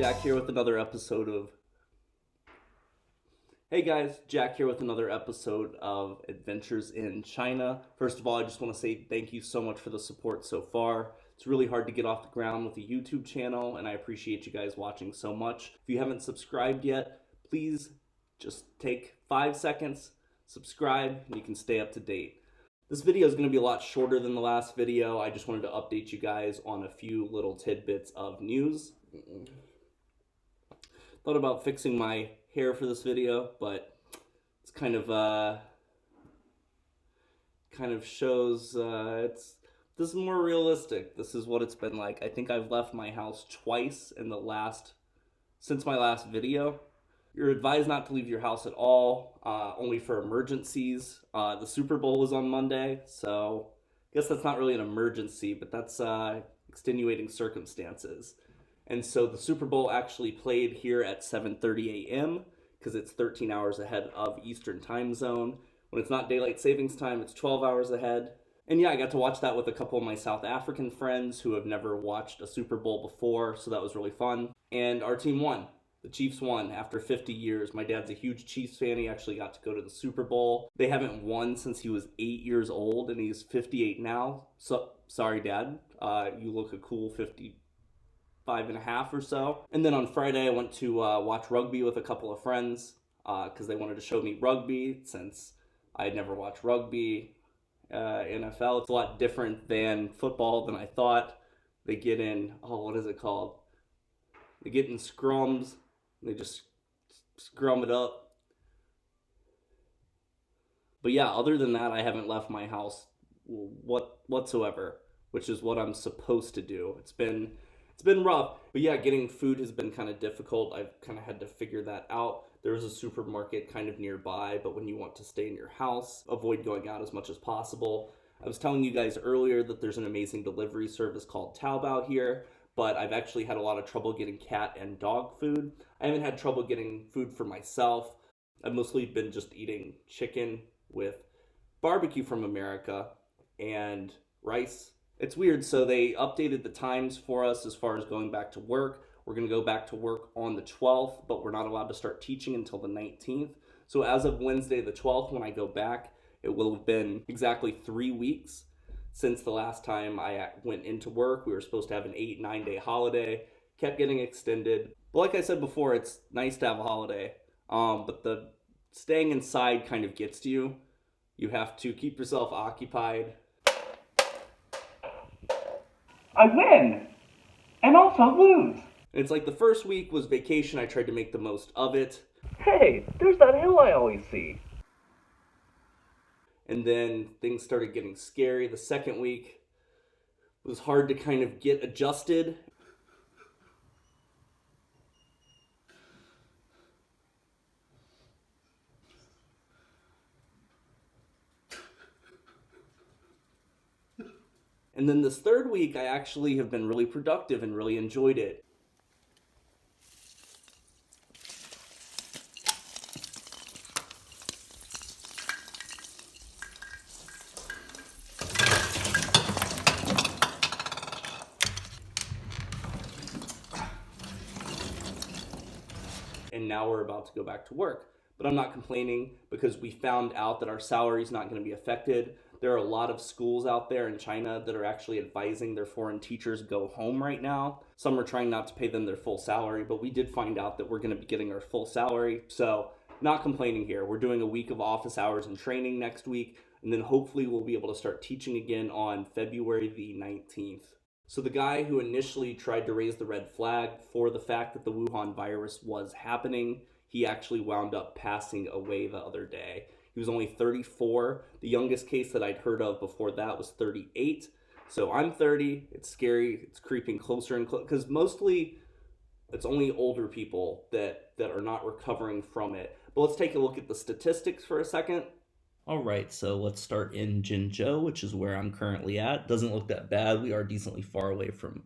Jack here with another episode of... Hey guys, Jack here with another episode of Adventures in China. First of all, I just want to say thank you so much for the support so far. It's really hard to get off the ground with a YouTube channel, and I appreciate you guys watching so much. If you haven't subscribed yet, please just take 5 seconds, subscribe, and you can stay up to date. This video is going to be a lot shorter than the last video. I just wanted to update you guys on a few little tidbits of news. Thought about fixing my hair for this video, but it's kind of shows this is more realistic. This is what it's been like. I think I've left my house twice since my last video. You're advised not to leave your house at all, only for emergencies. The Super Bowl was on Monday, so I guess that's not really an emergency, but that's extenuating circumstances. And so the Super Bowl actually played here at 7:30 a.m. because it's 13 hours ahead of Eastern time zone. When it's not daylight savings time, it's 12 hours ahead. And yeah, I got to watch that with a couple of my South African friends who have never watched a Super Bowl before, so that was really fun. And our team won. The Chiefs won after 50 years. My dad's a huge Chiefs fan. He actually got to go to the Super Bowl. They haven't won since he was 8 years old, and he's 58 now. So, sorry, Dad. You look a cool 55 and a half or so. And then on Friday, I went to watch rugby with a couple of friends because they wanted to show me rugby since I had never watched rugby. NFL, it's a lot different than football than I thought. They get in, what is it called? They get in scrums. They just scrum it up. But yeah, other than that, I haven't left my house whatsoever, which is what I'm supposed to do. It's been rough, but yeah, getting food has been kind of difficult. I've kind of had to figure that out. There is a supermarket kind of nearby, but when you want to stay in your house, avoid going out as much as possible. I was telling you guys earlier that there's an amazing delivery service called Taobao here, but I've actually had a lot of trouble getting cat and dog food. I haven't had trouble getting food for myself. I've mostly been just eating chicken with barbecue from America and rice. It's weird, so they updated the times for us as far as going back to work. We're going to go back to work on the 12th, but we're not allowed to start teaching until the 19th. So as of Wednesday the 12th, when I go back, it will have been exactly 3 weeks since the last time I went into work. We were supposed to have an 8-9 day holiday, kept getting extended. But like I said before, it's nice to have a holiday, but the staying inside kind of gets to you. You have to keep yourself occupied. I win, and also lose. It's like the first week was vacation. I tried to make the most of it. Hey, there's that hill I always see. And then things started getting scary. The second week was hard to kind of get adjusted. And then this third week, I actually have been really productive and really enjoyed it. And now we're about to go back to work. But I'm not complaining because we found out that our salary is not going to be affected. There are a lot of schools out there in China that are actually advising their foreign teachers go home right now. Some are trying not to pay them their full salary, but we did find out that we're going to be getting our full salary. So not complaining here. We're doing a week of office hours and training next week, and then hopefully we'll be able to start teaching again on February the 19th. So the guy who initially tried to raise the red flag for the fact that the Wuhan virus was happening, he actually wound up passing away the other day. He was only 34. The youngest case that I'd heard of before that was 38. So I'm 30. It's scary. It's creeping closer and closer because mostly it's only older people that are not recovering from it. But let's take a look at the statistics for a second. All right, so let's start in Jinzhou, which is where I'm currently at. Doesn't look that bad. We are decently far away from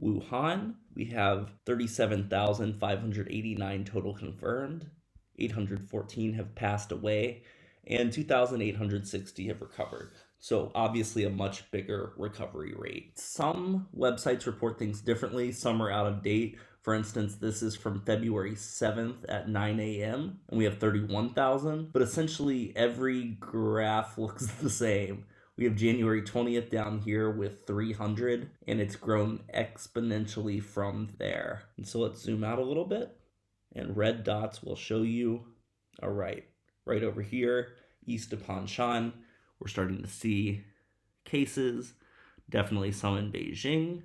Wuhan. We have 37,589 total confirmed. 814 have passed away, and 2,860 have recovered. So obviously a much bigger recovery rate. Some websites report things differently. Some are out of date. For instance, this is from February 7th at 9 a.m., and we have 31,000. But essentially, every graph looks the same. We have January 20th down here with 300, and it's grown exponentially from there. And so let's zoom out a little bit, and red dots will show you, all right over here, east of Panshan, we're starting to see cases, definitely some in Beijing,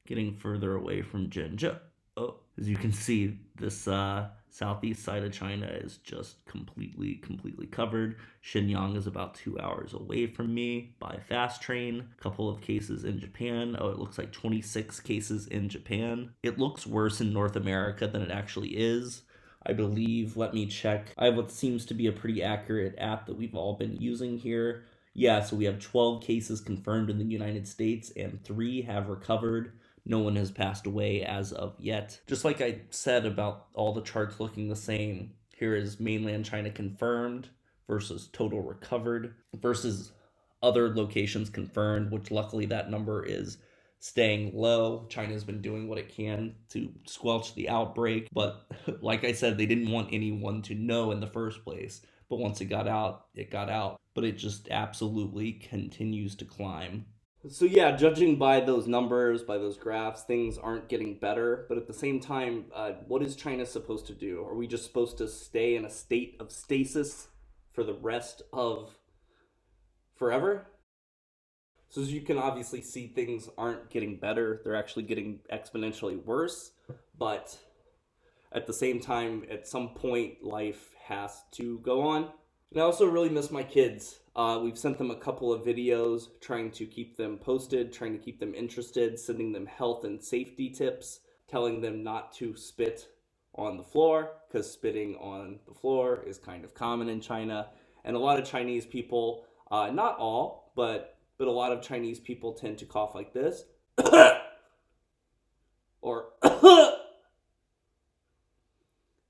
getting further away from Jinzhou. Oh, as you can see, this southeast side of China is just completely covered. Shenyang is about 2 hours away from me by fast train. A couple of cases in Japan. Oh, it looks like 26 cases in Japan. It looks worse in North America than it actually is. I believe, let me check. I have what seems to be a pretty accurate app that we've all been using here. Yeah, so we have 12 cases confirmed in the United States and 3 have recovered. No one has passed away as of yet. Just like I said about all the charts looking the same, here is mainland China confirmed versus total recovered versus other locations confirmed, which luckily that number is staying low. China's been doing what it can to squelch the outbreak, but like I said, they didn't want anyone to know in the first place. But once it got out, it got out. But it just absolutely continues to climb. So yeah, judging by those numbers, by those graphs, things aren't getting better. But at the same time, what is China supposed to do? Are we just supposed to stay in a state of stasis for the rest of forever? So as you can obviously see, things aren't getting better. They're actually getting exponentially worse. But at the same time, at some point, life has to go on. And I also really miss my kids. We've sent them a couple of videos trying to keep them posted, trying to keep them interested, sending them health and safety tips, telling them not to spit on the floor, because spitting on the floor is kind of common in China. And a lot of Chinese people, not all, but a lot of Chinese people tend to cough like this. Or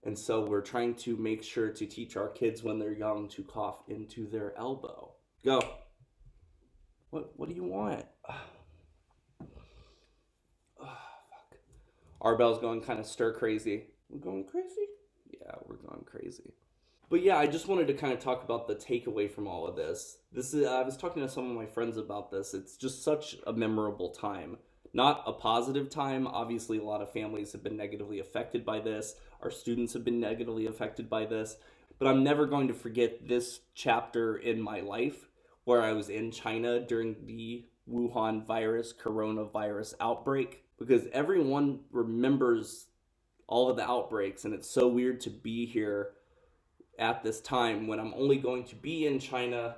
and so we're trying to make sure to teach our kids when they're young to cough into their elbow. Go. What do you want? Fuck. Arbel's going kind of stir crazy. We're going crazy? Yeah, we're going crazy. But yeah, I just wanted to kind of talk about the takeaway from all of this. I was talking to some of my friends about this. It's just such a memorable time. Not a positive time. Obviously, a lot of families have been negatively affected by this. Our students have been negatively affected by this. But I'm never going to forget this chapter in my life where I was in China during the Wuhan coronavirus outbreak. Because everyone remembers all of the outbreaks, and it's so weird to be here at this time when I'm only going to be in China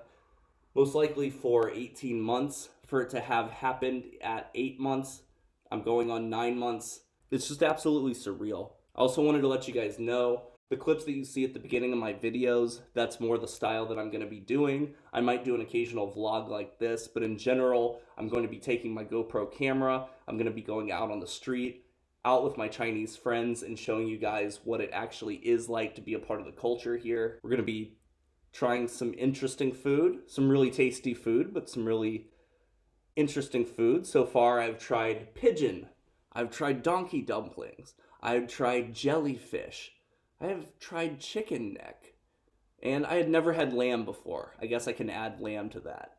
most likely for 18 months. For it to have happened at 8 months, I'm going on 9 months. It's just absolutely surreal. I also wanted to let you guys know the clips that you see at the beginning of my videos, that's more the style that I'm going to be doing. I might do an occasional vlog like this, but in general, I'm going to be taking my GoPro camera. I'm going to be going out on the street, out with my Chinese friends, and showing you guys what it actually is like to be a part of the culture here. We're going to be trying some interesting food, some really tasty food, but some really interesting food. So far, I've tried pigeon. I've tried donkey dumplings. I've tried jellyfish. I have tried chicken neck. And I had never had lamb before. I guess I can add lamb to that.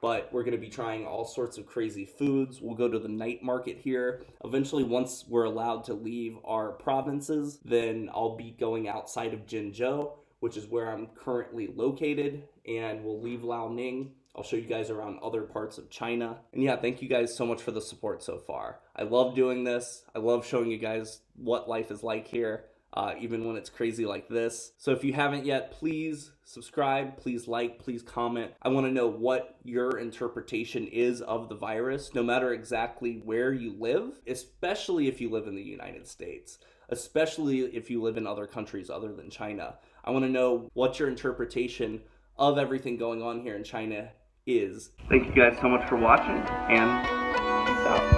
But we're going to be trying all sorts of crazy foods. We'll go to the night market here. Eventually, once we're allowed to leave our provinces, then I'll be going outside of Jinzhou, which is where I'm currently located. And we'll leave Liaoning. I'll show you guys around other parts of China. And yeah, thank you guys so much for the support so far. I love doing this. I love showing you guys what life is like here, even when it's crazy like this. So if you haven't yet, please subscribe, please like, please comment. I want to know what your interpretation is of the virus, no matter exactly where you live, especially if you live in the United States, especially if you live in other countries other than China. I want to know what your interpretation of everything going on here in China is. Thank you guys so much for watching, and peace out.